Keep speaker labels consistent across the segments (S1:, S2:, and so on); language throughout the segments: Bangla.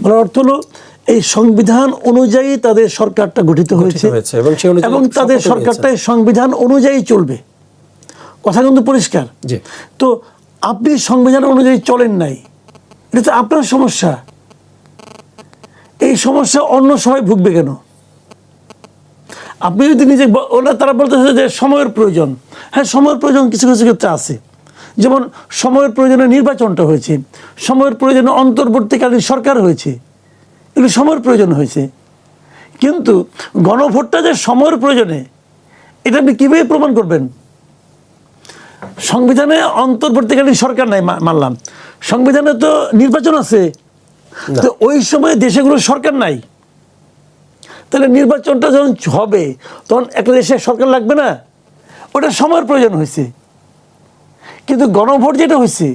S1: বলার অর্থ হলো এই সংবিধান অনুযায়ী তাদের সরকারটা গঠিত হয়েছে এবং তাদের সরকারটাই সংবিধান অনুযায়ী চলবে, কথা কিন্তু পরিষ্কার। তো আপনি সংবিধান অনুযায়ী চলেন নাই, এটা তো আপনার সমস্যা। এই সমস্যা অন্য সবাই ভুগবে কেন? আপনি যদি নিজে, ওরা তারা বলতেছে যে সময়ের প্রয়োজন, হ্যাঁ সময়ের প্রয়োজন কিছু কিছু ক্ষেত্রে আছে, যেমন সময়ের প্রয়োজনে নির্বাচনটা হয়েছে, সময়ের প্রয়োজনে অন্তর্বর্তীকালীন সরকার হয়েছে, এগুলো সময়ের প্রয়োজন হয়েছে। কিন্তু গণভোটটা যে সময়ের প্রয়োজনে, এটা আপনি কীভাবে প্রমাণ করবেন? সংবিধানে অন্তর্বর্তীকালীন সরকার নাই মানলাম, সংবিধানে তো নির্বাচন আছে, তো ওই সময় দেশেগুলো সরকার নাই, তাহলে নির্বাচনটা যখন হবে তখন একটা দেশের সরকার লাগবে না? ওটা সময়ের প্রয়োজন হয়েছে। কিন্তু গণভোট যেটা হয়েছে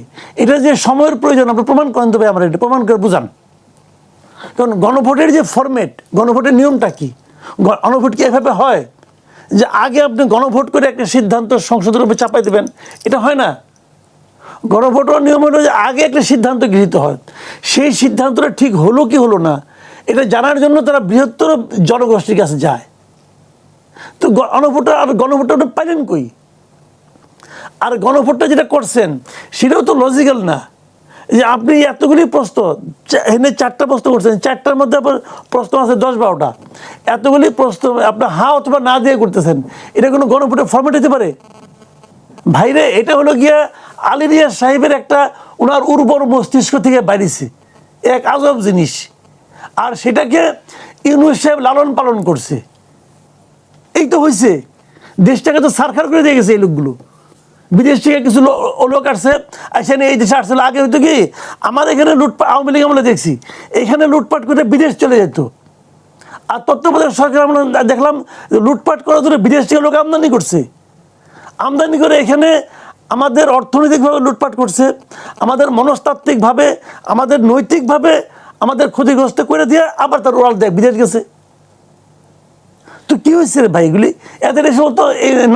S1: এটা যে সময়ের প্রয়োজন, আপনি প্রমাণ করেন, তবে আমরা এটা প্রমাণ করে বুঝান। কারণ গণভোটের যে ফরম্যাট, গণভোটের নিয়মটা কি? গণভোট কি এভাবে হয় যে আগে আপনি গণভোট করে একটা সিদ্ধান্ত সংসদের উপরে চাপাই দেবেন? এটা হয় না। গণভোটের নিয়ম হলো যে আগে একটা সিদ্ধান্ত গৃহীত হয়, সেই সিদ্ধান্তটা ঠিক হলো কি হলো না এটা জানার জন্য তারা বৃহত্তর জনগোষ্ঠীর কাছে যায়। তো গণভোটটা পাইলেন কই? আর গণভোটটা যেটা করছেন সেটাও তো লজিক্যাল না যে আপনি এতগুলি প্রশ্ন, এখানে 4টা প্রশ্ন করছেন, 4টার মধ্যে আপনার প্রশ্ন আছে 10-12টা, এতগুলি প্রশ্ন আপনার হা অথবা না দিয়ে করতেছেন, এটা কোনো গণভোটের ফরম্যাট হতে পারে? ভাইরে, এটা হলো গিয়া আলিরিয়া সাহেবের একটা ওনার উর্বর মস্তিষ্ক থেকে বাইরেছে, এক আজব জিনিস। আর সেটাকে ইউনূস সাহেব লালন পালন করছে। এই তো হয়েছে, দেশটাকে তো সারখার করে দিয়ে গেছে এই লোকগুলো। বিদেশ থেকে কিছু লোক আসছে, এখানে এই দেশে আসছিল। আগে হয়তো কি আমাদের এখানে লুটপাট, আওয়ামী লীগ আমরা দেখছি এখানে লুটপাট করে বিদেশ চলে যেত। আর তত্ত্বাবধায়ক সরকার আমরা দেখলাম লুটপাট করার জন্য বিদেশ থেকে লোক আমদানি করছে, আমদানি করে এখানে আমাদের অর্থনৈতিকভাবে লুটপাট করছে, আমাদের মনস্তাত্ত্বিকভাবে, আমাদের নৈতিকভাবে আমাদের ক্ষতিগ্রস্ত করে দিয়ে আবার তার ওরাল দেয় বিদেশ গেছে। তো কি হয়েছে রে ভাই এগুলি? এদের এসব তো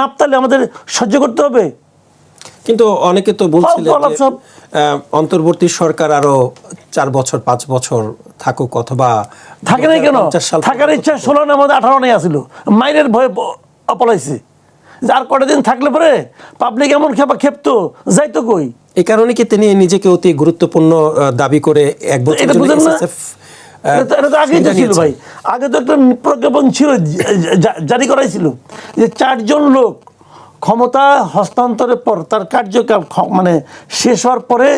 S1: নাপতালে আমাদের সহ্য করতে হবে।
S2: কিন্তু অনেকে তো বলছিলেন অন্তর্বর্তী সরকার আরো 4 বছর 5 বছর থাকুক, অথবা
S1: থাকে নাই কেন? থাকার ইচ্ছা 16 মধ্যে 18 আসিল, মাইনের ভয়ে পলাইছে। আর কটা দিন থাকলে পরে পাবলিক এমন খেপতো যাইতো কই?
S2: এই কারণে কি তিনি নিজেকে অতি গুরুত্বপূর্ণ দাবি করে 1 বছর
S1: এটা তো আগেই তো ছিল ভাই, আগে তো একটা প্রজ্ঞাপন ছিল, জারি করাইছিল যে 4 জন লোক ক্ষমতা হস্তান্তরের পর তার কার্যকাল মানে শেষ হওয়ার পরে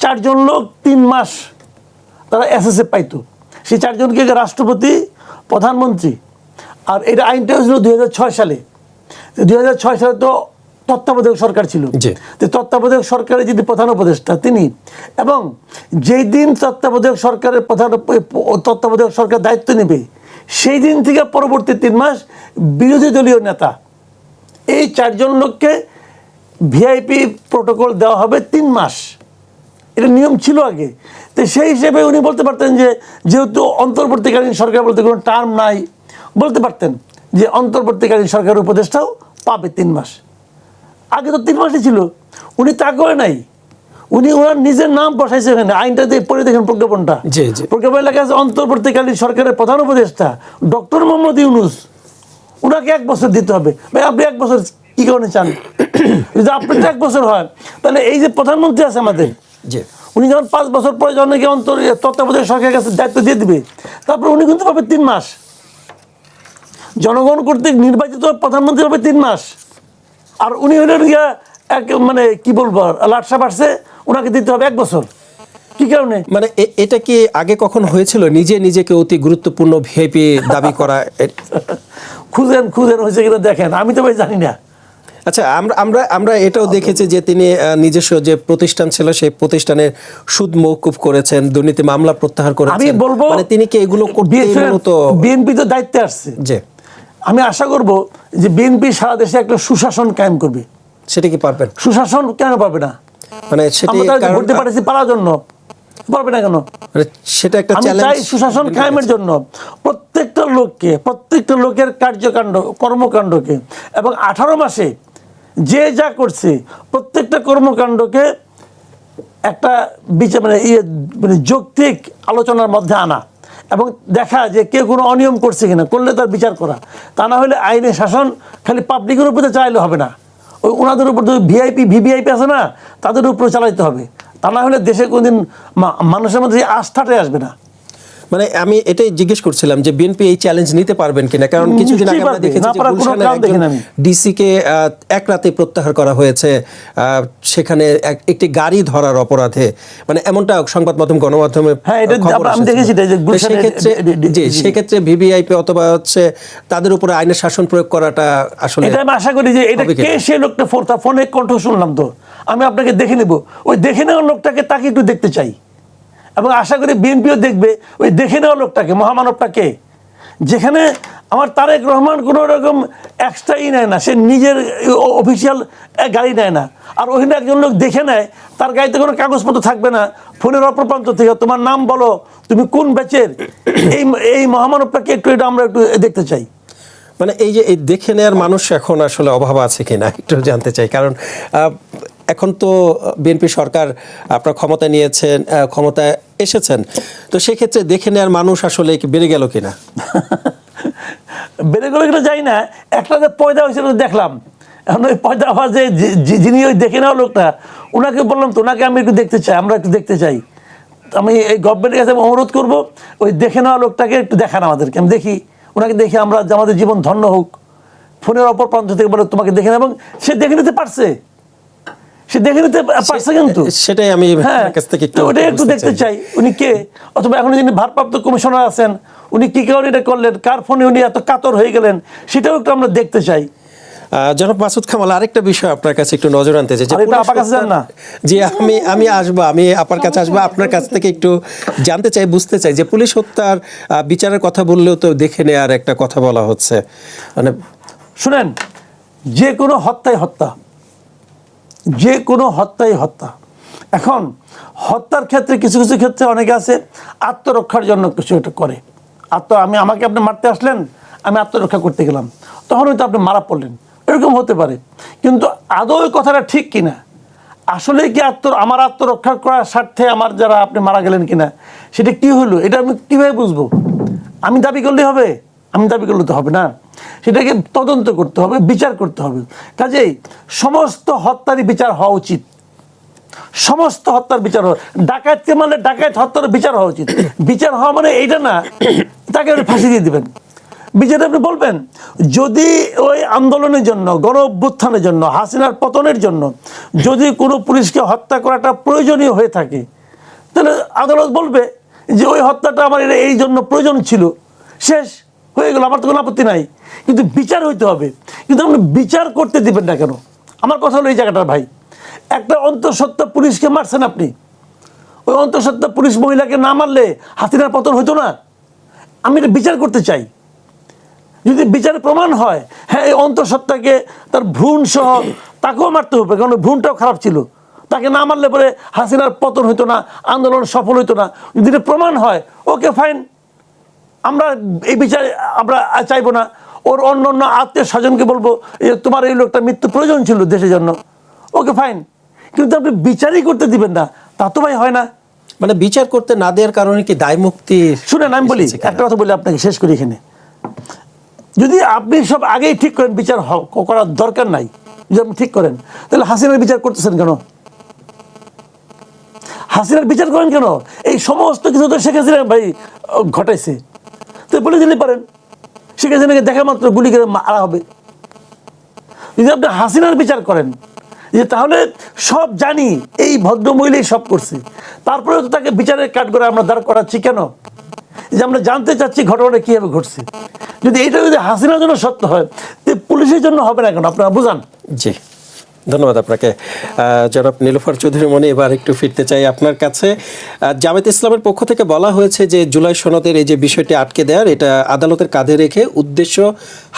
S1: 4 জন লোক 3 মাস তারা এসএসএ পাইতো। সেই 4 জনকে রাষ্ট্রপতি, প্রধানমন্ত্রী। আর এটা আইনটা হয়েছিল 2006 সালে। 2006 সালে তো তত্ত্বাবধায়ক সরকার ছিল, তো তত্ত্বাবধায়ক সরকারের যিনি প্রধান উপদেষ্টা তিনি, এবং যেই দিন তত্ত্বাবধায়ক সরকার দায়িত্ব নেবে সেই দিন থেকে পরবর্তী 3 মাস বিরোধী দলীয় নেতা এই 4 জন লোককে ভিআইপি প্রটোকল দেওয়া হবে 3 মাস। এটা নিয়ম ছিল আগে। তো সেই হিসেবে উনি বলতে পারতেন যে যেহেতু অন্তর্বর্তীকালীন সরকার বলতে কোনো টার্ম নাই, বলতে পারতেন যে অন্তর্বর্তীকালীন সরকারের উপদেষ্টাও পাবে 3 মাস। আগে তো 3 মাসই ছিল, উনি তা করে নাই। উনি ওনার নিজের নাম বসাইছে এখানে, আইনটা দিয়ে পড়ে দেখেন প্রজ্ঞাপনটা। প্রজ্ঞাপন লেখা আছে অন্তর্বর্তীকালীন সরকারের প্রধান উপদেষ্টা ডক্টর মোহাম্মদ ইউনূস, ওনাকে 1 বছর দিতে হবে। ভাই আপনি 1 বছর কি কারণে চান? যদি আপনার 1 বছর হয় তাহলে এই যে প্রধানমন্ত্রী আছে আমাদের, উনি যখন 5 বছর পরে জনকে তত্ত্বাবধায়ক সরকারের কাছে দায়িত্ব দিয়ে দিবে, তারপর উনি কিন্তু পাবে 3 মাস। জনগণ কর্তৃক নির্বাচিত প্রধানমন্ত্রী পাবে 3 মাস। আর উনি হলেন গিয়া এক মানে কি বলবো লাটসা বাড়ছে, ওনাকে দিতে হবে 1 বছর। কি কারণে?
S2: মানে এটা কি আগে কখন হয়েছিল নিজেকে অতি গুরুত্বপূর্ণ ভিআইপি দাবি করা?
S1: খুঁজেন হয়েছে কিনা দেখেন, আমি তো ভাই জানি না।
S2: আচ্ছা, আমরা এটাও দেখেছি যে তিনি নিজস্ব যে প্রতিষ্ঠান ছিল সেই প্রতিষ্ঠানের সুদ মওকুফ করেছেন, দুর্নীতি মামলা প্রত্যাহার করেছেন।
S1: আমি বলবো
S2: মানে তিনি কি এগুলো করতে মূলত
S1: বিএনপি তো দায়িত্বে আসছে। আমি আশা করব যে বিএনপি সারা দেশে একটা সুশাসন কায়েম করবে।
S2: সেটা কি পারবেন?
S1: সুশাসন কেন পারবে না? মানে সেটা করতে পারছি পারার জন্য, পারবে না কেন?
S2: সেটা একটা চ্যালেঞ্জ।
S1: চাই সুশাসন কায়েমের জন্য প্রত্যেকটা লোকের কার্যকাণ্ড, কর্মকাণ্ডকে, এবং 18 মাসে যে যা করছে প্রত্যেকটা কর্মকাণ্ডকে একটা বিচার মানে যৌক্তিক আলোচনার মধ্যে আনা এবং দেখা যে কেউ কোনো অনিয়ম করছে কিনা, করলে তার বিচার করা। তা না হলে আইনের শাসন খালি পাবলিকের উপরে চালাইলে হবে না, ওই ওনাদের উপর ভিআইপি ভিভিআইপি আছে না, তাদের উপরে চালাইতে হবে। তা না হলে দেশে কোনোদিন মানুষের মধ্যে আস্থাটাই আসবে না।
S2: মানে আমি এটাই জিজ্ঞেস করছিলাম যে বিএনপি এই চ্যালেঞ্জ নিতে পারবেন কিনা, কারণ কিছুদিন আগে আমরা দেখেছি যে গুলশানের ডিসিকে এক রাতে প্রত্যাহার করা হয়েছে, সেখানে একটি গাড়ি ধরার অপরাধে, মানে এমনটা সংবাদ মাধ্যম গণমাধ্যমে
S1: আমি দেখেছি।
S2: সেক্ষেত্রে ভিভিআইপি অথবা হচ্ছে তাদের উপরে আইনের শাসন প্রয়োগ করাটা আসলে
S1: এটা আমি আশা করি যে এটা কে সেই লোকটা, ফোনে কণ্ঠ শুনলাম তো, আমি আপনাকে দেখে নেব, ওই দেখে নেওয়ার লোকটাকে তাকে একটু দেখতে চাই এবং আশা করি বিএনপিও দেখবে ওই দেখে নেওয়া লোকটাকে, মহামানবটাকে। যেখানে আমার তারেক রহমান কোনো রকম এক্সট্রা নেয় না, সে নিজের অফিসিয়াল গাড়ি নেয় না, আর ওখানে একজন লোক দেখে নেয়, তার গাড়িতে কোনো কাগজপত্র থাকবে না, ফোনের অপর প্রান্ত থেকে তোমার নাম বলো, তুমি কোন ব্যাচের, এই মহামানবটাকে একটু এটা আমরা একটু দেখতে চাই।
S2: মানে এই যে এই দেখে নেওয়ার মানুষ এখন আসলে অভাব আছে কিনা একটু জানতে চাই, কারণ এখন তো বিএনপি সরকার আপনার ক্ষমতা নিয়েছেন, ক্ষমতায় এসেছেন, তো সেক্ষেত্রে দেখে নেওয়ার মানুষ আসলে বেড়ে গেল কিনা?
S1: বেড়ে গেল কিনা যাই না, একটা যে পয়দা হয়েছিল দেখলাম, এখন ওই পয়দা হওয়া যে যিনি ওই দেখে নেওয়া লোকটা, ওনাকে বললাম তো, ওনাকে আমি একটু দেখতে চাই, আমরা একটু দেখতে চাই। আমি এই গভর্নমেন্টের কাছে অনুরোধ করবো, ওই দেখে নেওয়া লোকটাকে একটু দেখান আমাদেরকে, আমি দেখি, ওনাকে দেখি আমরা, আমাদের জীবন ধন্য হোক। ফোনের অপর প্রান্ত থেকে বলে তোমাকে দেখে নেব, এবং সে দেখে নিতে পারছে, সে দেখে নিতে পারছে, কিন্তু
S2: সেটাই আমি কাছ থেকে
S1: ওটাই একটু দেখতে চাই, উনি কে, অথবা এখন যিনি ভারপ্রাপ্ত কমিশনার আছেন উনি কি কারণে এটা করলেন, কার ফোনে উনি এত কাতর হয়ে গেলেন, সেটাও একটু আমরা দেখতে চাই।
S2: জনাব মাসুদ কামাল, আরেকটা বিষয় আপনার কাছে একটু নজর আনতে চাই, যে আমি আসবো, আমি আপনার কাছে আসবো, আপনার কাছ থেকে একটু জানতে চাই, বুঝতে চাই যে পুলিশ হত্যার বিচারের কথা বললেও তো দেখে নেওয়ার একটা কথা বলা হচ্ছে। মানে
S1: শুনেন, যে কোনো হত্যাই হত্যা, যে কোনো হত্যাই হত্যা। এখন হত্যার ক্ষেত্রে কিছু কিছু ক্ষেত্রে অনেকে আছে আত্মরক্ষার জন্য কিছু একটা করে, আমাকে আপনি মারতে আসলেন, আমি আত্মরক্ষা করতে গেলাম, তখন হয়তো আপনি মারা পড়লেন, এরকম হতে পারে। কিন্তু আদৌ কথাটা ঠিক কিনা, আসলে কি আমার আত্মরক্ষা করার স্বার্থে আমার যারা আপনি মারা গেলেন কিনা, সেটা কি হলো, এটা আমি কীভাবে বুঝবো? আমি দাবি করলে হবে? আমি দাবি করলে তো হবে না, সেটাকে তদন্ত করতে হবে, বিচার করতে হবে। কাজেই সমস্ত হত্যারই বিচার হওয়া উচিত, সমস্ত হত্যার বিচার হওয়া, ডাকাতকে মানে ডাকাত হত্যার বিচার হওয়া উচিত। বিচার হওয়া মানে এইটা না তাকে ফাঁসি দিয়ে দিবেন, বিচারে আপনি বলবেন, যদি ওই আন্দোলনের জন্য, গণ অভ্যুত্থানের জন্য, হাসিনার পতনের জন্য যদি কোনো পুলিশকে হত্যা করাটা প্রয়োজনীয় হয়ে থাকে, তাহলে আদালত বলবে যে ওই হত্যাটা আমার এই জন্য প্রয়োজন ছিল, শেষ হয়ে গেল, আমার তো কোনো আপত্তি নাই। কিন্তু বিচার হইতে হবে, কিন্তু আপনি বিচার করতে দিবেন না কেন? আমার কথা হলো এই জায়গাটা ভাই, একটা অন্তঃসত্ত্বা পুলিশকে মারছেন আপনি, ওই অন্তঃসত্ত্বা পুলিশ মহিলাকে না মারলে হাসিনার পতন হইতো না। আমি এটা বিচার করতে চাই, যদি বিচারে প্রমাণ হয় হ্যাঁ এই অন্তঃসত্ত্বাকে তার ভ্রূণ সহ তাকেও মারতে হবে, কারণ ভ্রূণটাও খারাপ ছিল, তাকে না মারলে পরে হাসিনার পতন হইতো না, আন্দোলন সফল হইতো না। যদি এটা প্রমাণ হয়, ওকে ফাইন, আমরা এই বিচার আমরা চাইবো না। ওর অন্য অন্য আত্মীয় স্বজনকে বলবো তোমার এই লোকটা মৃত্যু প্রয়োজন ছিল দেশের জন্য, ওকে ফাইন। কিন্তু আপনি বিচারই করতে দিবেন না, তা তো ভাই হয় না।
S2: মানে বিচার করতে না দেওয়ার কারণে কি দায় মুক্তি?
S1: শুনেন, আমি বলি একটা কথা বলি আপনাকে, শেষ করি এখানে। যদি আপনি সব আগেই ঠিক করেন বিচার করার দরকার নাই, যদি আপনি ঠিক করেন, তাহলে হাসিনার বিচার করতেছেন কেন? হাসিনার বিচার করেন কেন? এই সমস্ত কিছু তো শেখ হাসিনা ভাই ঘটাইছে, তো বলে দিলে পারেন শেখ হাসিনাকে দেখা মাত্র গুলি করে মারা হবে। যদি আপনি হাসিনার বিচার করেন, যে তাহলে সব জানি এই ভদ্রমহিলাই সব করছে, তারপরে তো তাকে বিচারের কাঠ করে আমরা দাঁড় করাচ্ছি কেন? যে আমরা জানতে চাচ্ছি ঘটনাটা কীভাবে ঘটছে। যদি এটা যদি হাসিনার জন্য সত্য হয়, তো পুলিশের জন্য হবে না কেন? আপনারা বুঝান।
S2: জি, ধন্যবাদ আপনাকে। জনাব নীলুফার চৌধুরী মনি, এবার একটু ফিরতে চাই আপনার কাছে। জামায়াতে ইসলামের পক্ষ থেকে বলা হয়েছে যে জুলাই সনদের এই যে বিষয়টি আটকে দেওয়ার, এটা আদালতের কাঁধে রেখে উদ্দেশ্য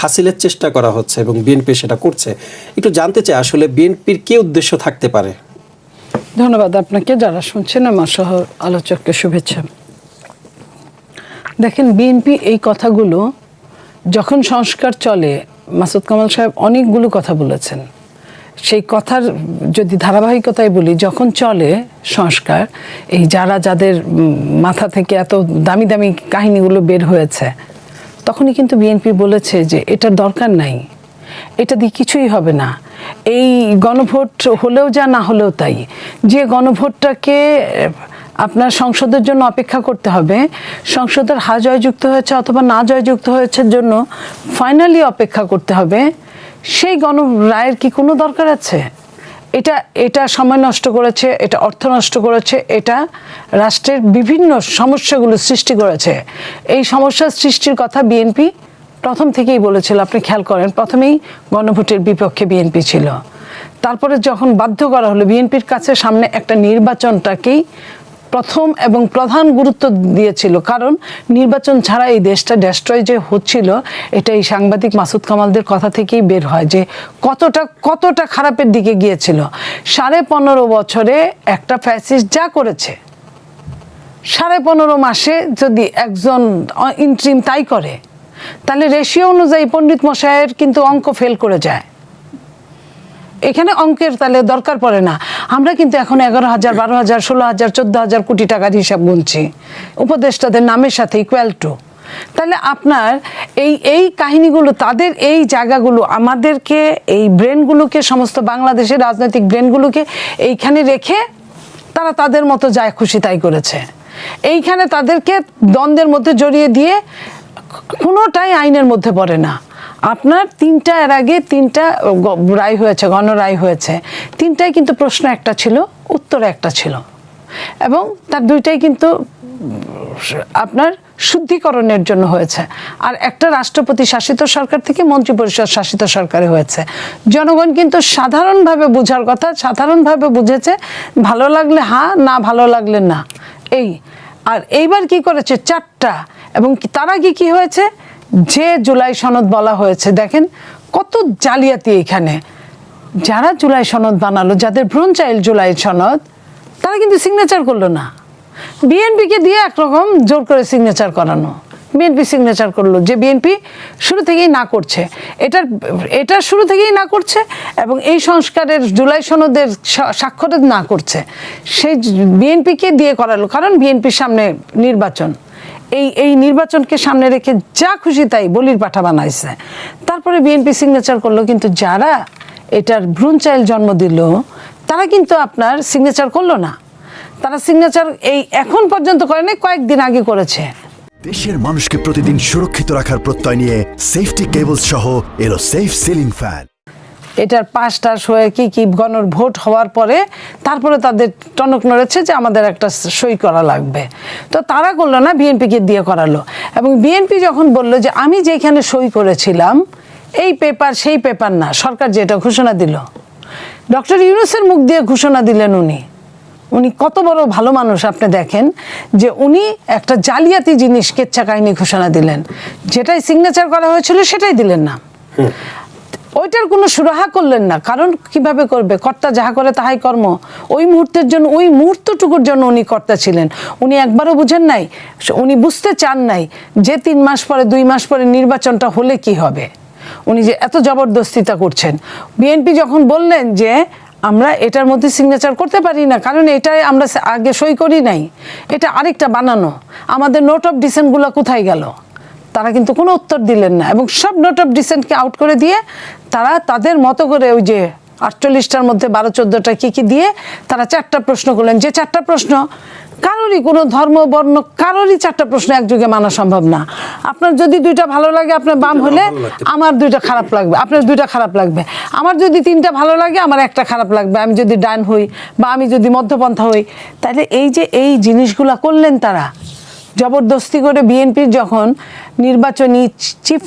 S2: হাসিলের চেষ্টা করা হচ্ছে এবং বিএনপি সেটা করছে। একটু জানতে চাই আসলে বিএনপির কী উদ্দেশ্য থাকতে পারে?
S3: ধন্যবাদ আপনাকে, যারা শুনছেন আমার সহ আলোচককে শুভেচ্ছা। দেখেন, বিএনপি এই কথাগুলো যখন সংস্কার চলে, মাসুদ কামাল সাহেব অনেকগুলো কথা বলেছেন সেই কথার যদি ধারাবাহিকতায় বলি, যখন চলে সংস্কার, এই যাদের মাথা থেকে এত দামি দামি কাহিনীগুলো বের হয়েছে, তখনই কিন্তু বিএনপি বলেছে যে এটার দরকার নাই, এটা দিয়ে কিছুই হবে না, এই গণভোট হলেও যা না হলেও তাই। যে গণভোটটাকে আপনার সংসদের জন্য অপেক্ষা করতে হবে, সংসদের হা জয়যুক্ত হয়েছে অথবা না জয়যুক্ত হয়েছে জন্য ফাইনালি অপেক্ষা করতে হবে, সেই রায়ের কি কোনো দরকার আছে? এটা সময় নষ্ট করেছে, এটা অর্থ নষ্ট করেছে, এটা রাষ্ট্রের বিভিন্ন সমস্যাগুলো সৃষ্টি করেছে। এই সমস্যার সৃষ্টির কথা বিএনপি প্রথম থেকেই বলেছিল। আপনি খেয়াল করেন, প্রথমেই গণভোটের বিপক্ষে বিএনপি ছিল, তারপরে যখন বাধ্য করা হলো, বিএনপির কাছে সামনে একটা নির্বাচনটাকেই প্রথম এবং প্রধান গুরুত্ব দিয়েছিল, কারণ নির্বাচন ছাড়া এই দেশটা ডেস্ট্রয় যে হচ্ছিল, এটা এই সাংবাদিক মাসুদ কামালদের কথা থেকেই বের হয় যে কতটা খারাপের দিকে গিয়েছিল। 15.5 বছরে একটা ফ্যাসিস্ট যা করেছে, 15.5 মাসে যদি একজন ইন্ট্রিম তাই করে, তাহলে রেশিও অনুযায়ী পণ্ডিত মশাইয়ের কিন্তু অঙ্ক ফেল করে যায়। এখানে অঙ্কের তাহলে দরকার পড়ে না। আমরা কিন্তু এখন 11,000, 12,000, 16,000, 14,000 কোটি টাকার হিসাব গুনছি উপদেষ্টাদের নামের সাথে ইকুয়াল টু। তাহলে আপনার এই কাহিনীগুলো, তাদের এই জায়গাগুলো, আমাদেরকে এই ব্রেনগুলোকে, সমস্ত বাংলাদেশের রাজনৈতিক ব্রেনগুলোকে এইখানে রেখে তারা তাদের মতো যায় খুশি তাই করেছে। এইখানে তাদেরকে দ্বন্দ্বের মধ্যে জড়িয়ে দিয়ে কোনোটাই আইনের মধ্যে পড়ে না। আপনার এর আগে 3টা রায় হয়েছে, গণরায় হয়েছে, 3টাই কিন্তু প্রশ্ন একটা ছিল, উত্তর একটা ছিল, এবং তার 2টাই কিন্তু আপনার শুদ্ধিকরণের জন্য হয়েছে। আর একটা রাষ্ট্রপতি শাসিত সরকার থেকে মন্ত্রিপরিষদ শাসিত সরকারে হয়েছে। জনগণ কিন্তু সাধারণভাবে বোঝার কথা, সাধারণভাবে বুঝেছে, ভালো লাগলে হ্যাঁ, না ভালো লাগলে না। আর এইবার কি করেছে 4টা, এবং তার আগে কি হয়েছে, যে জুলাই সনদ বলা হয়েছে, দেখেন কত জালিয়াতি এখানে। যারা জুলাই সনদ বানালো, যাদের ভ্রূণ চাইল জুলাই সনদ, তারা কিন্তু সিগনেচার করলো না, বিএনপিকে দিয়ে একরকম জোর করে সিগনেচার করানো। বিএনপি সিগনেচার করলো, যে বিএনপি শুরু থেকেই না করছে, এটা শুরু থেকেই না করছে, এবং এই সংস্কারের জুলাই সনদের স্বাক্ষরের না করছে, সেই বিএনপিকে দিয়ে করালো। কারণ বিএনপির সামনে নির্বাচন, এই নির্বাচনকে সামনে রেখে যা খুশি তাই বলির পাঠা বানাইছে। তারপরে বিএনপি সিগনেচার করলো, কিন্তু যারা এটার ভ্রূণ চাইল জন্ম দিল, তারা কিন্তু আপনার সিগনেচার করলো না। তারা সিগনেচার এখন পর্যন্ত করে নাই, কয়েকদিন আগে করেছে।
S4: দেশের মানুষকে প্রতিদিন সুরক্ষিত রাখার প্রত্যয় নিয়ে সেফটি কেবল সহ এলো সেফ সিলিং ফ্যান।
S3: এটার পাঁচটার হয়ে কি গণভোট হওয়ার পরে তারপরে তাদের টনক নড়েছে যে আমাদের একটা সই করা লাগবে, তো তারা করলো না, বিএনপিকে দিয়ে করালো। এবং বিএনপি যখন বললো যে আমি যেখানে সই করেছিলাম এই পেপার সেই পেপার না, সরকার যেটা ঘোষণা দিল, ডক্টর ইউনূসের মুখ দিয়ে ঘোষণা দিলেন উনি কত বড় ভালো মানুষ। আপনি দেখেন যে উনি একটা জালিয়াতি জিনিস, কেচ্ছা কাহিনী ঘোষণা দিলেন, যেটাই সিগনেচার করা হয়েছিল সেটাই দিলেন না, ওইটার কোনো সুরাহা করলেন না। কারণ কিভাবে করবে, কর্তা যাহা করে তাহাই কর্ম। ওই মুহূর্তের জন্য, ওই মুহূর্তটুকুর জন্য উনি কর্তা ছিলেন। উনি একবারও বুঝেন নাই, উনি বুঝতে চান নাই যে 3 মাস পরে, 2 মাস পরে নির্বাচনটা হলে কি হবে। উনি যে এত জবরদস্তিতা করছেন। বিএনপি যখন বললেন যে আমরা এটার মধ্যে সিগনেচার করতে পারি না, কারণ এটাই আমরা আগে সই করি নাই, এটা আরেকটা বানানো, আমাদের নোট অফ ডিসেন্টগুলো কোথায় গেল, তারা কিন্তু কোনো উত্তর দিলেন না। এবং সব নোট অফ ডিসেন্টকে আউট করে দিয়ে তারা তাদের মতো করে ওই যে 48টার মধ্যে 12-14টা কি দিয়ে তারা 4টা প্রশ্ন করলেন, যে 4টা প্রশ্ন কারোরই, কোনো ধর্ম বর্ণ কারোরই 4টা প্রশ্ন একযোগে মানা সম্ভব না। আপনার যদি 2টা ভালো লাগে, আপনার বাম হলে আমার 2টা খারাপ লাগবে, আপনার 2টা খারাপ লাগবে। আমার যদি 3টা ভালো লাগে, আমার একটা খারাপ লাগবে। আমি যদি ডান হই বা আমি যদি মধ্যপন্থা হই, তাহলে এই জিনিসগুলা করলেন তারা জবরদস্তি করে। বিএনপির যখন নির্বাচনী চিফ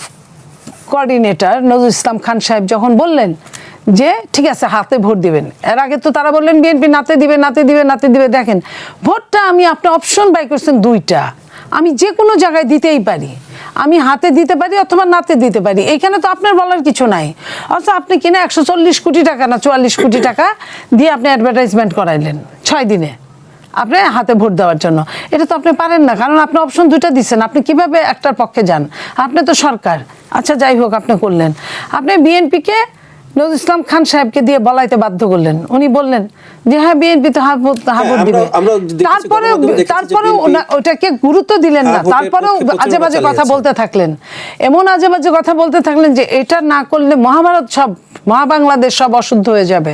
S3: কোঅর্ডিনেটর নজরুল ইসলাম খান সাহেব যখন বললেন যে ঠিক আছে হাতে ভোট দিবেন, এর আগে তো তারা বললেন বিএনপি নাতে দিবে। দেখেন ভোটটা আমি, আপনি অপশন বাই করছেন 2টা, আমি যে কোনো জায়গায় দিতেই পারি, আমি হাতে দিতে পারি অথবা নাতে দিতে পারি, এইখানে তো আপনার বলার কিছু নাই। অথচ আপনি কিনা 140 কোটি টাকা না 44 কোটি টাকা দিয়ে আপনি অ্যাডভার্টাইজমেন্ট করাইলেন 6 দিনে আপনি হাতে ভোট দেওয়ার জন্য। এটা তো আপনি পারেন না, কারণ আপনি অপশন 2টা দিচ্ছেন, আপনি কিভাবে একটার পক্ষে যান? আপনি তো সরকার। আচ্ছা যাই হোক, আপনি করলেন, আপনি বিএনপিকে নজরুল ইসলাম খান সাহেবকে দিয়ে বলাইতে বাধ্য করলেন। উনি বললেন যে হ্যাঁ বিএনপি তো হাবুত দিবে।
S2: আমরা দেখেছি,
S3: তারপরে
S2: গণমাধ্যমে দেখেছি যে
S3: তারপরেও
S2: BNP
S3: ওটাকে গুরুত্ব দিলেন না,
S2: ভোটের
S3: তারপরেও
S2: পক্ষে প্রচারণা
S3: আজে বাজে কথা
S2: চালিয়েছে।
S3: বলতে থাকলেন, এমন আজে বাজে কথা বলতে থাকলেন যে এটা না করলে মহাভারত সব মহাবাংলাদেশ সব অশুদ্ধ হয়ে যাবে,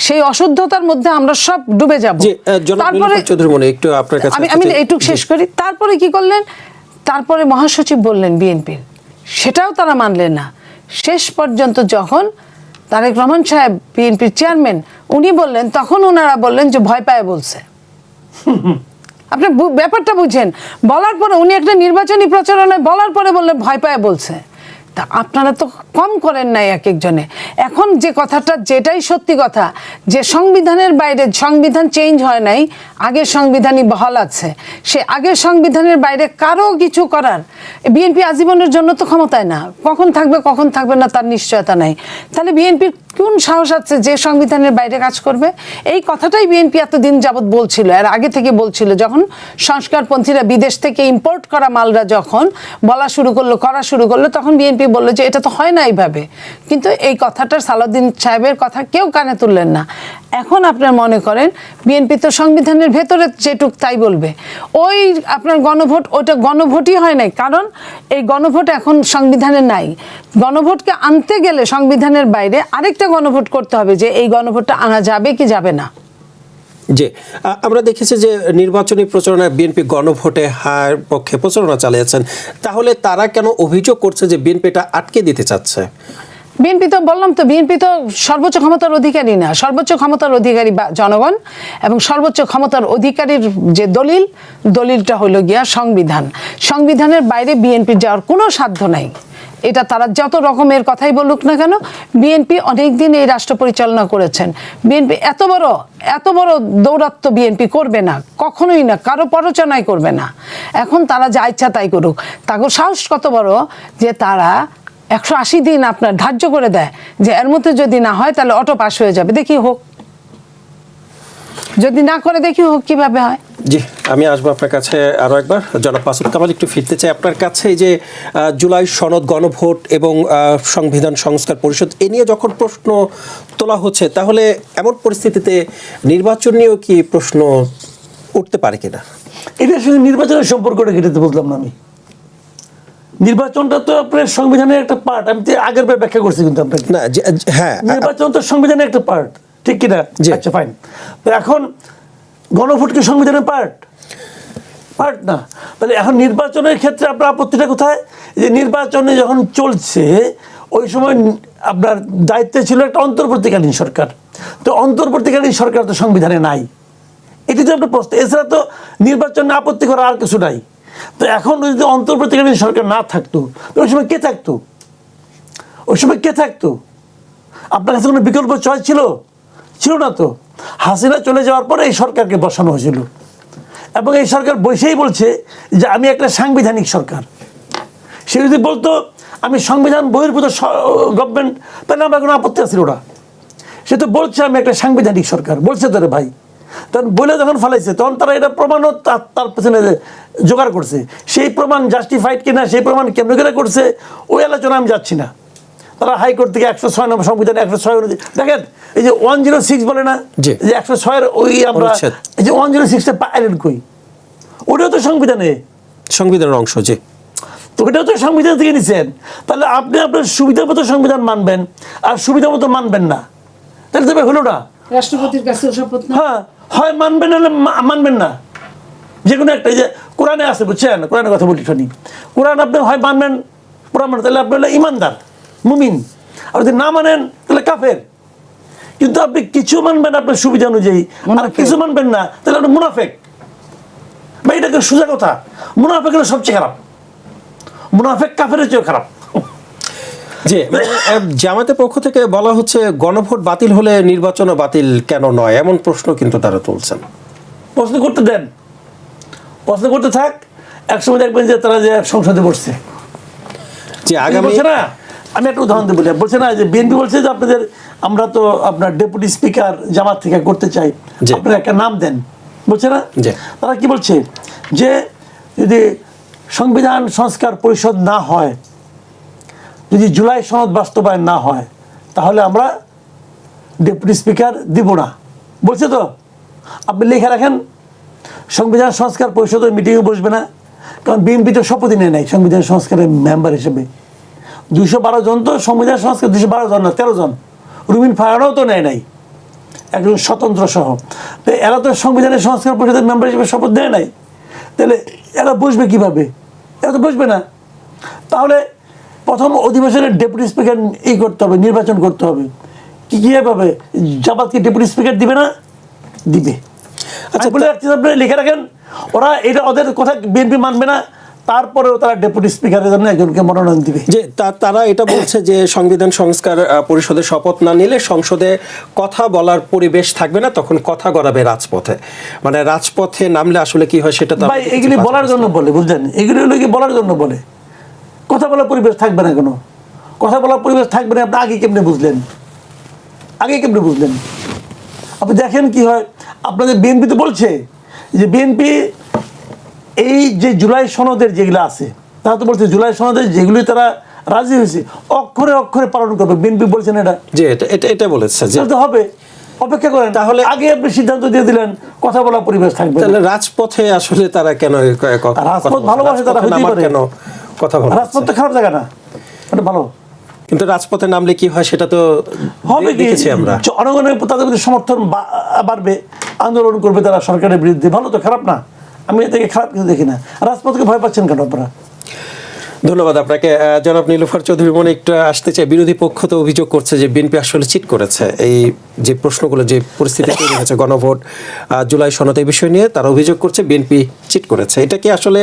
S3: সেই অশুদ্ধতার মধ্যে আমরা সব ডুবে যাব।
S2: জি, জনাব নীলুফার চৌধুরী মনি, একটু আপনার কাছে
S3: আমি এইটুক শেষ করি। তারপরে কি করলেন, তারপরে মহাসচিব বললেন বিএনপির, সেটাও তারা মানলেন না। শেষ পর্যন্ত যখন তারেক রহমান সাহেব বিএনপির চেয়ারম্যান উনি বললেন, তখন ওনারা বললেন যে ভয় পায় বলছে। আপনি ব্যাপারটা বুঝেন, বলার পরে উনি একটা নির্বাচনী প্রচারণায় বলার পরে বললেন ভয় পায় বলছে। তা আপনারা তো কম করেন নাই এক একজনে। এখন যে কথাটা, যেটাই সত্যি কথা, যে সংবিধানের বাইরে, সংবিধান চেঞ্জ হয় নাই, আগের সংবিধানই বহাল আছে, সে আগের সংবিধানের বাইরে কারো কিছু করার বিএনপি আজীবনের জন্য তো ক্ষমতায় না, কখন থাকবে না তার নিশ্চয়তা নাই। তাহলে বিএনপির কোন সাহস আছে যে সংবিধানের বাইরে কাজ করবে? এই কথাটাই বিএনপি এতদিন যাবৎ বলছিল, এর আগে থেকে বলছিল। যখন সংস্কারপন্থীরা বিদেশ থেকে ইম্পোর্ট করা মালরা যখন বলা শুরু করলো, করা শুরু করলো, তখন বিএনপি বললো যে এটা তো হয় না এইভাবে। কিন্তু এই কথাটার সালাউদ্দিন সাহেবের কথা কেউ কানে তুললেন না। এখন আপনার মনে করেন বিএনপি তো সংবিধানের ভেতরে যেটুক তাই বলবে। ওই আপনার গণভোট, ওটা গণভোটই হয় নাই, কারণ এই গণভোট এখন সংবিধানে নাই। গণভোটকে আনতে গেলে সংবিধানের বাইরে আরেকটা গণভোট করতে হবে, যে এই গণভোটটা আনা যাবে কি যাবে না।
S2: জি, আমরা দেখেছি যে নির্বাচনী প্রচারণায় বিএনপি গণভোটে হার পক্ষে প্রচারণা চালিয়েছেন, তাহলে তারা কেন অভিযোগ করছে যে বিএনপিটা আটকে দিতে চাচ্ছে?
S3: বিএনপি তো বললাম তো, বিএনপি তো সর্বোচ্চ ক্ষমতার অধিকারী না, সর্বোচ্চ ক্ষমতার অধিকারী জনগণ, এবং সর্বোচ্চ ক্ষমতার অধিকারীর যে দলিলটা হলো গিয়া সংবিধান। সংবিধানের বাইরে বিএনপির যাওয়ার কোনো সাধ্য নাই। এটা তারা যত রকমের কথাই বলুক না কেন, বিএনপি অনেকদিন এই রাষ্ট্র পরিচালনা করেছেন। বিএনপি এত বড় দৌরাত্ম্য বিএনপি করবে না, কখনোই না, কারো প্ররোচনাই করবে না। এখন তারা যা ইচ্ছা তাই করুক। তাকে সাহস কত বড় যে তারা 180 দিন আপনার ধার্য করে দেয়, যে এর মধ্যে যদি না হয় তাহলে অটো পাস হয়ে যাবে, দেখি হোক, যদি না করে দেখি হোক কিভাবে হয়।
S2: জি, আমি আসবো আপনার কাছে আরও একবার। জনাব মাসুদ কামাল, একটু ফিরতে চাই আপনার কাছে। এই যে জুলাই সনদ, গণভোট এবং সংবিধান সংস্কার পরিষদ, এ নিয়ে যখন প্রশ্ন তোলা হচ্ছে, তাহলে এমন পরিস্থিতিতে নির্বাচন নিয়েও কি প্রশ্ন উঠতে পারে কিনা?
S1: এটার সঙ্গে নির্বাচনের সম্পর্কটা কেটে বলতাম না আমি। নির্বাচনটা তো আপনার সংবিধানের একটা পার্ট, আমি তো আগের বার ব্যাখ্যা করছি কিন্তু আপনাকে।
S2: না, হ্যাঁ,
S1: নির্বাচন তো সংবিধানের একটা পার্ট, ঠিক কিনা? আচ্ছা ফাইন। তো এখন গণভোট কি সংবিধানের পার্ট না? তাহলে এখন নির্বাচনের ক্ষেত্রে আপনার আপত্তিটা কোথায়? যে নির্বাচনে যখন চলছে ওই সময় আপনার দায়িত্বে ছিল একটা অন্তর্বর্তীকালীন সরকার, তো অন্তর্বর্তীকালীন সরকার তো সংবিধানে নাই। এটি তো একটা প্রশ্ন। এছাড়া তো নির্বাচনে আপত্তি করা আর কিছু নাই। তো এখন যদি অন্তর্বর্তীকালীন সরকার না থাকতো, তো ওই সময় কে থাকতো? আপনার কাছে কোনো বিকল্প চয়েস ছিল না তো। হাসিনা চলে যাওয়ার পরে এই সরকারকে বসানো হয়েছিল, এবং এই সরকার বসেই বলছে যে আমি একটা সাংবিধানিক সরকার। সে যদি বলতো আমি সংবিধান বহির্ভূত গভর্নমেন্ট, তাহলে আমার কোনো আপত্তি আছিল না। সে তো বলছে আমি একটা সাংবিধানিক সরকার, বলছে তো রে ভাই। তখন বলে যখন ফেলাইছে, তখন তারা এটা প্রমাণও তার পেছনে জোগাড় করছে। সেই প্রমাণ জাস্টিফাইড কিনা, সেই প্রমাণ কেমন করে করছে, ওই আলোচনা আমি যাচ্ছি না। তারা হাইকোর্ট থেকে 106 নম্বর সংবিধান 106 অনুযায়ী দেখেন, এই যে 106 বলে না, যে 106-এর ওই আমরা এই যে 106টা পাইলেন কই, ওটাও তো সংবিধানের
S2: অংশ। যে
S1: তো ওটাও তো সংবিধান থেকে নিছেন। তাহলে আপনি আপনার সুবিধা মতো সংবিধান মানবেন আর সুবিধা মতো মানবেন না, তাহলে তবে হলো না।
S3: রাষ্ট্রপতির কাছে শপথ না,
S1: হ্যাঁ, হয় মানবেন নাহলে মানবেন না। যে কোনো একটা, এই যে কোরআনে আছে, বুঝছেন, কোরআনের কথা বলি শুনি। কোরআন আপনি হয় মানবেন, কোরআন মানে তাহলে আপনি হলো ইমানদার, মুমিন। আর যদি না মানেন তাহলে কাফের। কিন্তু আপনি কিছু মানবেন আপনার সুবিধা অনুযায়ী, আর কিছু মানবেন না, তাহলে আপনি মুনাফেক। বা এটাকে সোজা কথা, মুনাফেক হলো সবচেয়ে খারাপ। মুনাফেক কাফের চেয়েও খারাপ।
S2: যে জামাতের পক্ষ থেকে বলা হচ্ছে গণভোট বাতিল হলে নির্বাচনও বাতিল কেন নয়, এমন প্রশ্ন কিন্তু তারা তুলছেন।
S1: প্রশ্ন করতে থাক, একসময় দেখবেন যে তারা যে সংসদে বসছে।
S2: যে আগামী
S1: বলছে না, আমি একটা উদাহরণ দিয়ে বলি, বলছে না যে বিএনপি বলছে যে আপনাদের, আমরা তো আপনার ডেপুটি স্পিকার জামাত থেকে করতে চাই, আপনারা একটা নাম দেন, বলছে না? তারা কি বলছে যে যদি সংবিধান সংস্কার পরিষদ না হয়, যদি জুলাই সনদ বাস্তবায়ন না হয়, তাহলে আমরা ডেপুটি স্পিকার দিব না বলছে তো, আপনি লিখে রাখেন সংবিধান সংস্কার পরিষদের মিটিংয়ে বসবে না, কারণ বিএনপি তো শপথই নেয় নাই সংবিধান সংস্কারের মেম্বার হিসেবে। 212 জন তো সংবিধান সংস্কার, 212 জন না 13 জন, রুমিন ফারানাও তো নেয় নাই একজন স্বতন্ত্র সহ। তো এরা তো সংবিধানের সংস্কার পরিষদের মেম্বার হিসেবে শপথ নেয় নাই, তাহলে এরা বসবে কিভাবে? এরা তো বসবে না। তাহলে প্রথম অধিবেশনের ডেপুটি স্পিকার করতে হবে, নির্বাচন করতে হবে। কীভাবে? জামাত কি ডেপুটি স্পিকার দিবে না? দিবে। আচ্ছা, বলে রাখছি, আপনি লিখে রাখেন, ওরা এটা ওদের কথা বিএনপি মানবে না, তারপরেও তারা ডেপুটি স্পিকারের জন্য একজনকে মনোনয়ন দিবে।
S2: যে তারা এটা বলছে যে সংবিধান সংস্কার পরিষদের শপথ না নিলে সংসদে কথা বলার পরিবেশ থাকবে না, তখন কথা গড়াবে রাজপথে। মানে রাজপথে নামলে আসলে কি হয় সেটা তো
S1: ভাই এগুলি বলার জন্য বলে, বুঝলেন? এগুলি হলো কি বলার জন্য বলে, কথা বলার পরিবেশ থাকবে না। কোনো কথা বলার পরিবেশ থাকবে না, আপনি আগে কেমনে বুঝলেন? আগে কেমনে বুঝলেন? আপনি দেখেন কি হয়, আপনাদের বিএনপি তো বলছে যে বিএনপি এই যে জুলাই সনদের যেগুলো আছে, তারা তো বলছে জুলাই সনদের যেগুলি তারা রাজি হয়েছে অক্ষরে অক্ষরে পালন করবে। বিএনপি বলছেন এটা,
S2: যে এটা বলেছে যে
S1: হবে। অপেক্ষা করেন, তাহলে আগে আপনি সিদ্ধান্ত দিয়ে দিলেন কথা বলার পরিবেশ থাকবে।
S2: তাহলে রাজপথে আসলে তারা কেন
S1: রাজপথ ভালোবাসে, তারা হতেই পারে।
S2: কেন কথা বলে?
S1: রাজপথ তো খারাপ জায়গা না, এটা ভালো।
S2: কিন্তু রাজপথে নামলে কি হয় সেটা তো
S1: হবে,
S2: দেখেছি আমরা।
S1: জনগণের তাদের প্রতি সমর্থন বাড়বে, আন্দোলন করবে তারা সরকারের বিরুদ্ধে, ভালো তো, খারাপ না। আমি এ থেকে খারাপ কিছু দেখি না। রাজপথকে ভয় পাচ্ছেন কেন আপনারা?
S2: ধন্যবাদ আপনাকে। জনাব নীলুফার চৌধুরী মনে একটু আসতে চাই। বিরোধী পক্ষ তো অভিযোগ করছে যে বিএনপি আসলে চিট করেছে। এই যে প্রশ্নগুলো, যে পরিস্থিতি তৈরি হয়েছে, গণভোট, জুলাই সনদ, এই বিষয় নিয়ে তারা অভিযোগ করছে বিএনপি চিট করেছে। এটা কি আসলে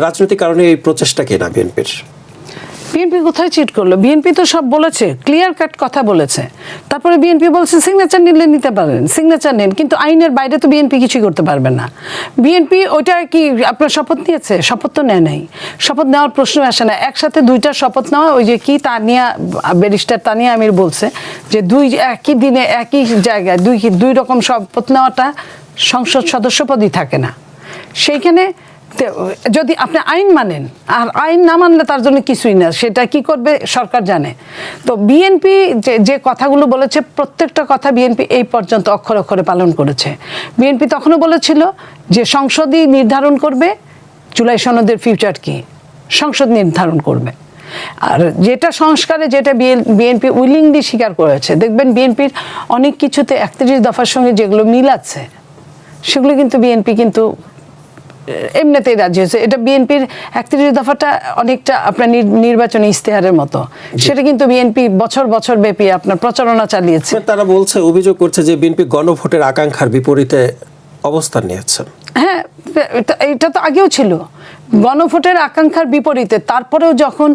S2: রাজনৈতিক কারণে এই প্রচেষ্টা কিনা বিএনপির?
S3: বিএনপি কোথায় চিট করলো? বিএনপি তো সব বলেছে, ক্লিয়ার কাট কথা বলেছে। তারপরে বিএনপি বলছে সিগনেচার নিলে নিতে পারেন, সিগনেচার নেন, কিন্তু আইনের বাইরে তো বিএনপি কিছুই করতে পারবে না। বিএনপি ওইটা কি আপনার শপথ নিয়েছে? শপথ তো নেয় নাই। শপথ নেওয়ার প্রশ্ন আসে না। একসাথে দুইটা শপথ নেওয়া, ওই যে কি তানিয়া, ব্যারিস্টার তানিয়া আমির বলছে যে একই দিনে একই জায়গায় দুই রকম শপথ নেওয়াটা সংসদ সদস্যপদই থাকে না। সেইখানে যদি আপনি আইন মানেন, আর আইন না মানলে তার জন্য কিছুই না, সেটা কি করবে সরকার জানে। তো বিএনপি যে কথাগুলো বলেছে, প্রত্যেকটা কথা বিএনপি এই পর্যন্ত অক্ষরে অক্ষরে পালন করেছে। বিএনপি তখনও বলেছিল যে সংসদই নির্ধারণ করবে জুলাই সনদের ফিউচার কি, সংসদ নির্ধারণ করবে। আর যেটা সংস্কারে যেটা বিএনপি উইলিংলি স্বীকার করেছে, দেখবেন বিএনপির অনেক কিছুতে 31 দফার সঙ্গে যেগুলো মিল আছে সেগুলো কিন্তু বিএনপি কিন্তু এমনিতেই রাজি হয়েছে। এটা বিএনপির 31 দফাটা অনেকটা আপনার নির্বাচনী ইশতেহারের মতো, সেটা কিন্তু বিএনপি বছর বছর ব্যাপী আপনার প্রচারণা চালিয়েছে।
S2: তারা বলছে, অভিযোগ করছে যে বিএনপি গণভোটের আকাঙ্ক্ষার বিপরীতে অবস্থান নিয়েছে।
S3: হ্যাঁ, এটা তো আগেও ছিল, গণভোটের আকাঙ্ক্ষার বিপরীতে। তারপরেও যখন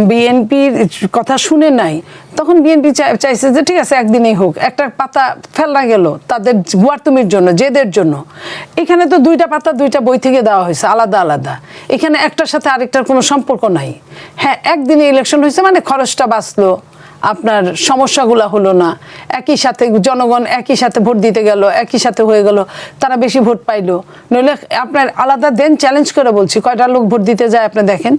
S3: বিএনপির কথা শুনে নাই, তখন বিএনপি চাইছে যে ঠিক আছে একদিনেই হোক, একটা পাতা ফেলা গেল তাদের গুয়ারতুমির জন্য, জেদের জন্য। এখানে তো দুইটা পাতা দুইটা বই থেকে দেওয়া হয়েছে আলাদা আলাদা, এখানে একটার সাথে আরেকটার কোনো সম্পর্ক নাই। হ্যাঁ, একদিনে ইলেকশন হয়েছে মানে খরচটা বাঁচলো, আপনার সমস্যাগুলো হলো না, একই সাথে জনগণ একই সাথে ভোট দিতে গেল, একই সাথে হয়ে গেল, তারা বেশি ভোট পাইলো। নইলে আপনার আলাদা দেন, চ্যালেঞ্জ করে বলছি, কয়টা লোক ভোট দিতে যায় আপনি দেখেন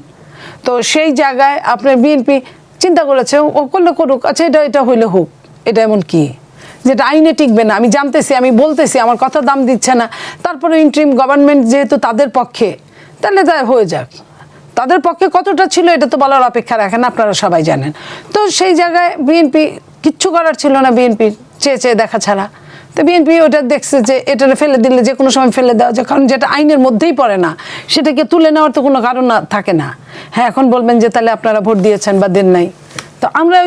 S3: তো। সেই জায়গায় আপনার বিএনপি চিন্তা করেছে ও করলে করুক, আচ্ছা এটা হইলে হোক। এটা এমন কি যেটা আইনে টিকবে না? আমি জানতেছি, আমি বলতেছি, আমার কথা দাম দিচ্ছে না, তারপরে ইন্টারিম গভর্নমেন্ট যেহেতু তাদের পক্ষে, তাহলে তাই হয়ে যাক। তাদের পক্ষে কতটা ছিল এটা তো বলার অপেক্ষা রাখেন, আপনারা সবাই জানেন। তো সেই জায়গায় বিএনপি কিচ্ছু করার ছিল না, বিএনপির চেয়ে চেয়ে দেখা ছাড়া। তো বিএনপি ওটা দেখছে যে এটা ফেলে দিলে যে কোনো সময় ফেলে দেওয়া যায়, কারণ যেটা আইনের মধ্যেই পড়ে না সেটাকে তুলে নেওয়ার তো কোনো কারণ থাকে না। হ্যাঁ, এখন বলবেন যে তাহলে আপনারা ভোট দিয়েছেন বা দেন নাই। তো আমরা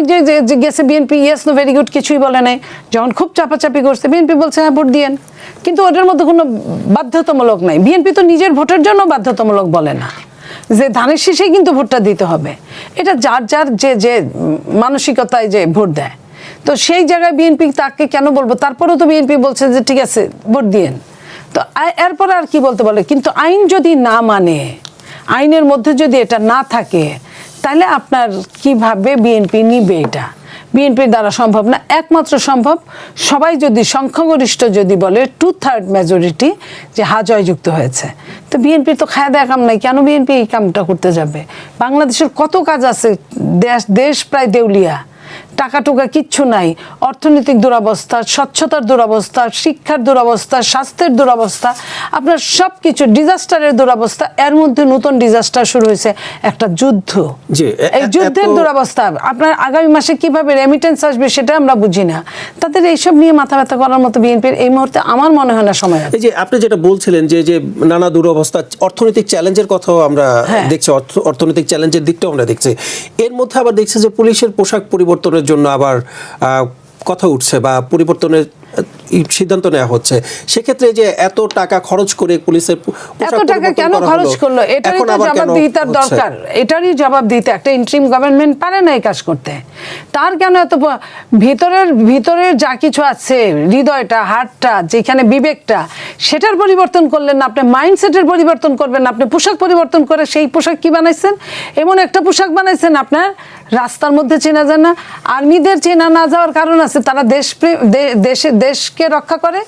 S3: যে গেছে BNP yes no very good কিছুই বলে নাই। যখন খুব চাপাচাপি করছে বিএনপি বলছে হ্যাঁ ভোট দিয়েন, কিন্তু ওটার মধ্যে কোনো বাধ্যতামূলক নাই। বিএনপি তো নিজের ভোটের জন্য বাধ্যতামূলক বলে না যে ধানের শীষে কিন্তু ভোটটা দিতে হবে, এটা যার যার যে মানসিকতায় যে ভোট দেয়। তো সেই জায়গায় বিএনপি তাকে কেন বলবো? তারপরেও তো বিএনপি বলছে যে ঠিক আছে ভোট দিয়েন। তো এরপরে আর কি বলতে বলে? কিন্তু আইন যদি না মানে, আইনের মধ্যে যদি এটা না থাকে, তাহলে আপনার কিভাবে বিএনপি নিবে? এটা বিএনপির দ্বারা সম্ভব না। একমাত্র সম্ভব সবাই যদি সংখ্যাগরিষ্ঠ যদি বলে 2/3 মেজরিটি যে হা জয়যুক্ত হয়েছে। তো বিএনপির তো খায়া দেয়া কাম নাই, কেন বিএনপি এই কামটা করতে যাবে? বাংলাদেশের কত কাজ আছে, দেশ প্রায় দেউলিয়া, টাকা টুকা কিচ্ছু নাই, অর্থনৈতিক দুরবস্থা, স্বচ্ছতার দুরবস্থা, শিক্ষার দুরবস্থা, স্বাস্থ্যের দুরবস্থা, আপনার সব কিছু ডিজাস্টারের দুরবস্থা, এর মধ্যে নতুন ডিজাস্টার শুরু হয়েছে একটা যুদ্ধ।
S2: জি,
S3: এই যুদ্ধের দুরবস্থা আপনার আগামী মাসে কিভাবে রেমিটেন্স আসবে সেটা আমরা বুঝি না। তাদের এইসব নিয়ে মাথা ব্যথা করার মতো বিএনপির এই মুহূর্তে আমার মনে হয় না সময় আছে।
S2: এই যে আপনি যেটা বলছিলেন যে যে নানা দুরবস্থা, অর্থনৈতিক চ্যালেঞ্জের কথাও আমরা দেখছি, অর্থনৈতিক চ্যালেঞ্জের দিকটাও আমরা দেখছি। এর মধ্যে আবার দেখছি যে পুলিশের পোশাক পরিবর্তনের জন্য আবার কথা উঠছে বা পরিবর্তনের সিদ্ধান্ত নেওয়া হচ্ছে। সেক্ষেত্রে যে এত টাকা খরচ করে পুলিশের
S3: এত টাকা কেন খরচ করলো, এটারই তো জবাব দিতে দরকার। এটারই জবাব দিতে একটা ইন্টারিম গভর্নমেন্ট পারে না এই কাজ করতে। তার কেন এত ভিতরের যা কিছু আছে, হৃদয়টা, হার্টটা, যেখানে বিবেকটা, সেটার পরিবর্তন করলেন না, আপনি মাইন্ডসেটের পরিবর্তন করবেন না। আপনি পোশাক পরিবর্তন করে সেই পোশাক কি বানাইছেন, এমন একটা পোশাক বানাইছেন আপনার রাস্তার মধ্যে চেনা যায় না। আর্মিদের চেনা না যাওয়ার কারণ আছে, তারা দেশকে রক্ষা করে।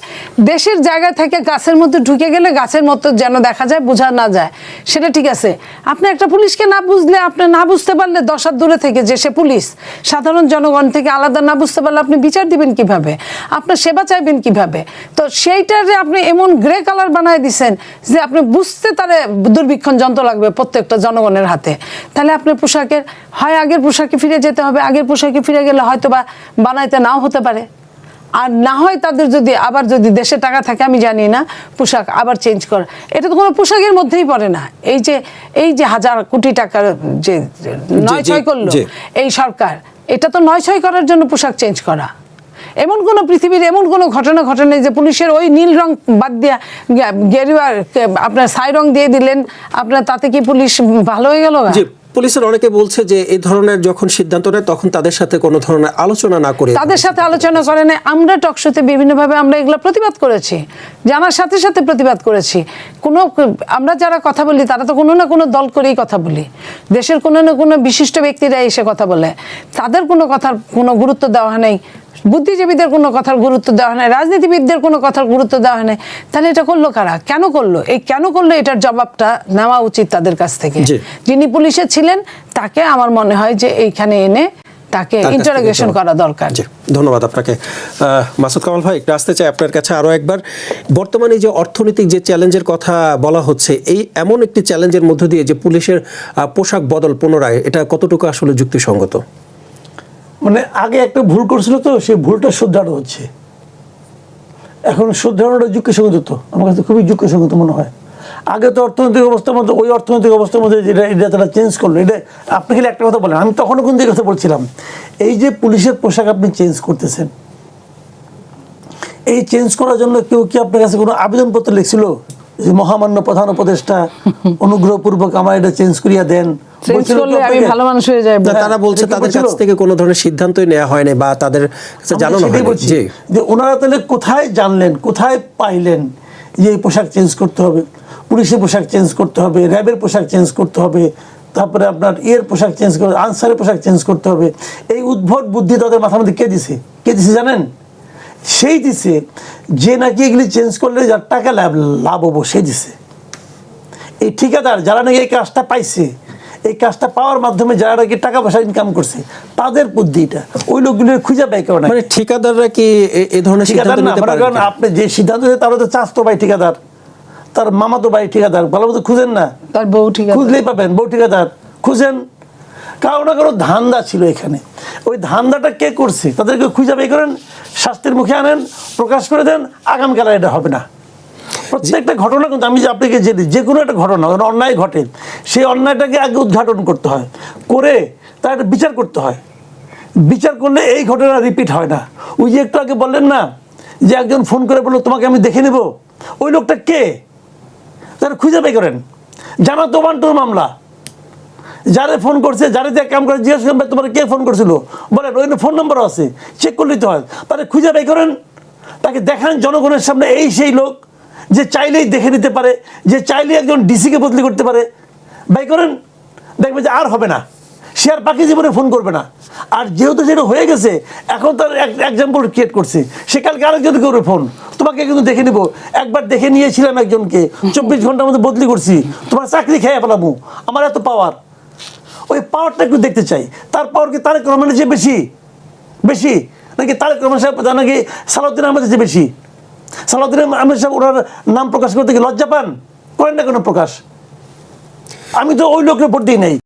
S3: দেশের জায়গায় থেকে গাছের মধ্যে ঢুকে গেলে গাছের মতো যেন দেখা যায়, বোঝা না যায়, সেটা ঠিক আছে। আপনি একটা পুলিশকে না বুঝলে, আপনি না বুঝতে পারলে 10 হাত দূরে থেকে যে সে পুলিশ, সাধারণ জনগণ থেকে আলাদা না বুঝতে পারলে আপনি বিচার দিবেন কিভাবে, আপনার সেবা চাইবেন কিভাবে? তো সেইটারে আপনি এমন গ্রে কালার বানায় দিছেন যে আপনি বুঝতে তারে দুর্বীক্ষণ যন্ত্র লাগবে প্রত্যেকটা জনগণের হাতে। তাহলে আপনার পোশাকের হয় আগের পোশাকে ফিরে যেতে হবে, আগের পোশাকে ফিরে গেলে হয়তো বা বানাইতে নাও হতে পারে। আর না হয় তাদের যদি দেশে টাকা থাকে, আমি জানি না, পোশাক আবার চেঞ্জ করা, এটা তো কোনো পোশাকের মধ্যেই পড়ে না। এই যে হাজার কোটি টাকার যে 9-6 করলো এই সরকার, এটা তো 9-6 করার জন্য পোশাক চেঞ্জ করা। এমন কোনো পৃথিবীর এমন কোনো ঘটনা ঘটে যে পুলিশের ওই নীল রং বাদ দিয়া গেরুয়া আপনার ছাই রং দিয়ে দিলেন, আপনার তাতে কি পুলিশ ভালো হয়ে গেল?
S2: পুলিশের অনেকে বলছে যে এই ধরনের যখন সিদ্ধান্ত নেয় তখন তাদের সাথে কোনো ধরনের আলোচনা না করে,
S3: তাদের সাথে আলোচনা করে না। আমরা টকশোতে বিভিন্নভাবে আমরা এগুলো প্রতিবাদ করেছি, জানার সাথে সাথে প্রতিবাদ করেছি। আমরা যারা কথা বলি তারা তো কোনো না কোনো দল করেই কথা বলি, দেশের কোনো না কোনো বিশিষ্ট ব্যক্তিরা এসে কথা বলে, তাদের কোনো কথার কোনো গুরুত্ব দেওয়া নেই, বুদ্ধিজীবীদের কোনো কথার গুরুত্ব দেওয়া হয় না, রাজনীতিবিদদের কোনো কথার গুরুত্ব দেওয়া হয় না। তাহলে এটা করলো কারা, কেন করলো, কেন করলো, এটার জবাবটা নেওয়া উচিত তাদের কাছ থেকে। যিনি পুলিশে ছিলেন তাকে আমার মনে হয় যে এইখানে এনে তাকে ইন্টারোগেশন করা দরকার।
S2: ধন্যবাদ আপনাকে। মাসুদ কামাল ভাই, একটু আসতে চাই আপনার কাছে আরো একবার। বর্তমানে যে অর্থনৈতিক যে চ্যালেঞ্জের কথা বলা হচ্ছে, এই এমন একটি চ্যালেঞ্জের মধ্য দিয়ে যে পুলিশের পোশাক বদল পুনরায়, এটা কতটুকু আসলে যুক্তিসঙ্গত?
S1: মানে আগে একটা ভুল করছিল তো, সেই ভুলটা শুধরানো হচ্ছে। এখন শুধরানোটা যুক্তিসঙ্গত, তো আমার কাছে খুবই যুক্তিসঙ্গত মনে হয়। আগে তো অর্থনৈতিক অবস্থার মধ্যে, ওই অর্থনৈতিক অবস্থার মধ্যে এটা তারা চেঞ্জ করলো। এটা আপনি খালি একটা কথা বলেন, আমি তখনও কোন দিকে কথা বলছিলাম, এই যে পুলিশের পোশাক আপনি চেঞ্জ করতেছেন, এই চেঞ্জ করার জন্য কেউ কি আপনার কাছে কোনো আবেদনপত্র লিখছিল যে মহামান্য প্রধান উপদেষ্টা অনুগ্রহপূর্বক আমার এটা চেঞ্জ করিয়া দেন?
S2: তারা বলছে তাদের কাছ থেকে কোনো ধরনের সিদ্ধান্তই নেওয়া হয়নি বা তাদের কাছে জানানো হয়নি।
S1: যে ওনারা তাহলে কোথায় জানলেন, কোথায় পাইলেন যে এই পোশাক চেঞ্জ করতে হবে, পুলিশের পোশাক চেঞ্জ করতে হবে, র্যাবের পোশাক চেঞ্জ করতে হবে, তারপরে আপনার পোশাক চেঞ্জ করতে, আনসারের পোশাক চেঞ্জ করতে হবে? এই উদ্ভট বুদ্ধি তাদের মাথার মধ্যে কে দিছে জানেন? সেই দিছে যে নাকি এগুলি চেঞ্জ করলে যার টাকা লাভ হবো, সে দিছে। এই ঠিকাদার যারা নাকি এই কাজটা পাইছে, এই কাজটা পাওয়ার মাধ্যমে যারা নাকি টাকা পয়সা ইনকাম করছে, তাদের বুদ্ধিটা ওই লোকগুলো খুঁজে পায় কেউ না।
S2: মানে ঠিকাদাররা কি এই ধরনের সিদ্ধান্ত নিতে পারে?
S1: কারণ আপনি যে সিদ্ধান্ত দেন, তারও তো চাচতো ভাই ঠিকাদার, তার মামাতো ভাই ঠিকাদার, ভালো মতো খুঁজেন না,
S3: তার বউ ঠিকাদার,
S1: খুঁজলেই পাবেন বউ ঠিকাদার, খুঁজেন। কারো না কারো ধান্দা ছিল এখানে। ওই ধান্দাটা কে করছে তাদেরকে খুঁজে বের করেন, শাস্তির মুখে আনেন, প্রকাশ করে দেন, আগামীকাল এটা হবে না। প্রত্যেকটা ঘটনা কিন্তু আমি যে আপনাকে যে কোনো একটা ঘটনা অন্যায় ঘটে, সেই অন্যায়টাকে আগে উদ্ঘাটন করতে হয়, করে তার একটা বিচার করতে হয়। বিচার করলে এই ঘটনা রিপিট হয় না। ওই যে একটু আগে বললেন না যে একজন ফোন করে বললো তোমাকে আমি দেখে নেব, ওই লোকটা কে তারা খুঁজে বের করেন। জানা তো বান্টুর মামলা, যারে ফোন করছে, যারে দিয়ে কাম করে জিজ্ঞেস করবেন তোমার কে ফোন করছিল, বলেন ওই ফোন নম্বরও আছে, চেক করে নিতে হয়। তাহলে খুঁজে বের করেন, তাকে দেখান জনগণের সামনে এই সেই লোক যে চাইলেই দেখে নিতে পারে, যে চাইলেই একজন ডিসিকে বদলি করতে পারে। বের করেন, দেখবে যে আর হবে না, সে আর বাকি জীবনে ফোন করবে না। আর যেহেতু সেটা হয়ে গেছে, এখন তার এক্সাম্পল ক্রিয়েট করছে, সে কালকে আরেকজন করবে ফোন, তোমাকে কিন্তু দেখে নিব, একবার দেখে নিয়েছিলাম একজনকে, 24 ঘন্টার মধ্যে বদলি করছি, তোমার চাকরি খেয়ে পেলামু, আমার এত পাওয়ার। ওই পাওয়ারটা একটু দেখতে চাই। তার পাওয়ার কি তারেক রহমানের চেয়ে বেশি? বেশি, নাকি তারেক রহমান সাহেব নাকি সালাউদ্দিন আহমেদের চেয়ে বেশি? সালাউদ্দিন আহমেদ সাহেব ওনার নাম প্রকাশ করতে গিয়ে লজ্জা পান? করেন না কোনো প্রকাশ। আমি তো ওই লোকের ভোট দিই নাই।